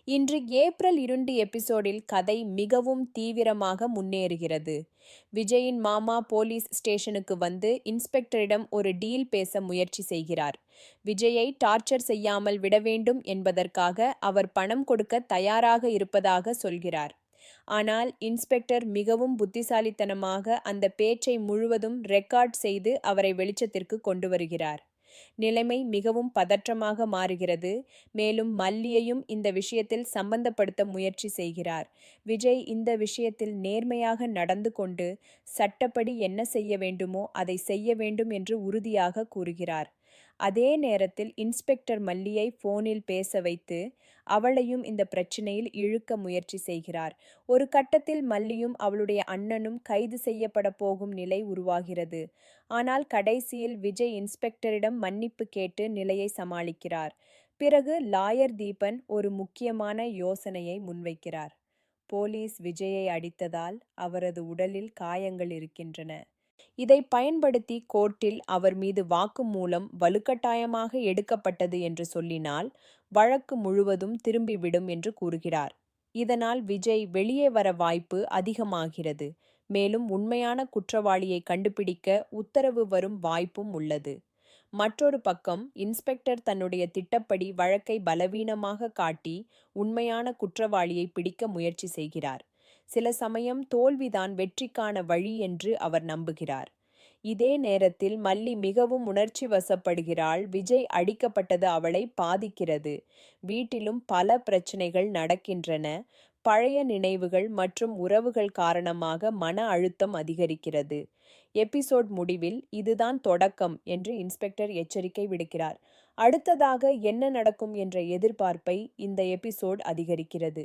இன்று ஏப்ரல் 2 எபிசோடில் கதை மிகவும் தீவிரமாக முன்னேறுகிறது. விஜயின் மாமா போலீஸ் ஸ்டேஷனுக்கு வந்து இன்ஸ்பெக்டரிடம் ஒரு டீல் பேச முயற்சி செய்கிறார். விஜயை டார்ச்சர் செய்யாமல் விட வேண்டும் என்பதற்காக அவர் பணம் கொடுக்க தயாராக இருப்பதாக சொல்கிறார். ஆனால் இன்ஸ்பெக்டர் மிகவும் புத்திசாலித்தனமாக அந்த பேச்சை முழுவதும் ரெக்கார்ட் செய்து அவரை வெளிச்சத்திற்கு கொண்டு வருகிறார். நிலைமை மிகவும் பதற்றமாக மாறுகிறது. மேலும் மல்லியையும் இந்த விஷயத்தில் சம்பந்தப்படுத்த முயற்சி செய்கிறார். விஜய் இந்த விஷயத்தில் நேர்மையாக நடந்து கொண்டு சட்டப்படி என்ன செய்ய வேண்டுமோ அதை செய்ய வேண்டும் என்று உறுதியாக கூறுகிறார். அதே நேரத்தில் இன்ஸ்பெக்டர் மல்லியை போனில் பேச வைத்து அவளையும் இந்த பிரச்சனையில் இழுக்க முயற்சி செய்கிறார். ஒரு கட்டத்தில் மல்லியும் அவளுடைய அண்ணனும் கைது செய்யப்பட போகும் நிலை உருவாகிறது. ஆனால் கடைசியில் விஜய் இன்ஸ்பெக்டரிடம் மன்னிப்பு கேட்டு நிலையை சமாளிக்கிறார். பிறகு லாயர் தீபன் ஒரு முக்கியமான யோசனையை முன்வைக்கிறார். போலீஸ் விஜயை அடித்ததால் அவரது உடலில் காயங்கள் இருக்கின்றன. இதை பயன்படுத்தி கோர்ட்டில் அவர் மீது வாக்குமூலம் வலுக்கட்டாயமாக எடுக்கப்பட்டது என்று சொல்லினால் வழக்கு முழுவதும் திரும்பிவிடும் என்று கூறுகிறார். இதனால் விஜய் வெளியே வர வாய்ப்பு அதிகமாகிறது. மேலும் உண்மையான குற்றவாளியை கண்டுபிடிக்க உத்தரவு வரும் வாய்ப்பும் உள்ளது. மற்றொரு பக்கம் இன்ஸ்பெக்டர் தன்னுடைய திட்டப்படி வழக்கை பலவீனமாக காட்டி உண்மையான குற்றவாளியை பிடிக்க முயற்சி செய்கிறார். சில சமயம் தோல்விதான் வெற்றிக்கான வழி என்று அவர் நம்புகிறார். இதே நேரத்தில் மல்லி மிகவும் உணர்ச்சி வசப்படுகிறாள். விஜய் அடிக்கப்பட்டது அவளை பாதிக்கிறது. வீட்டிலும் பல பிரச்சனைகள் நடக்கின்றன. பழைய நினைவுகள் மற்றும் உறவுகள் காரணமாக மன அழுத்தம் அதிகரிக்கிறது. எபிசோட் முடிவில் இதுதான் தொடக்கம் என்று இன்ஸ்பெக்டர் எச்சரிக்கை விடுக்கிறார். அடுத்ததாக என்ன நடக்கும் என்ற எதிர்பார்ப்பை இந்த எபிசோட் அதிகரிக்கிறது.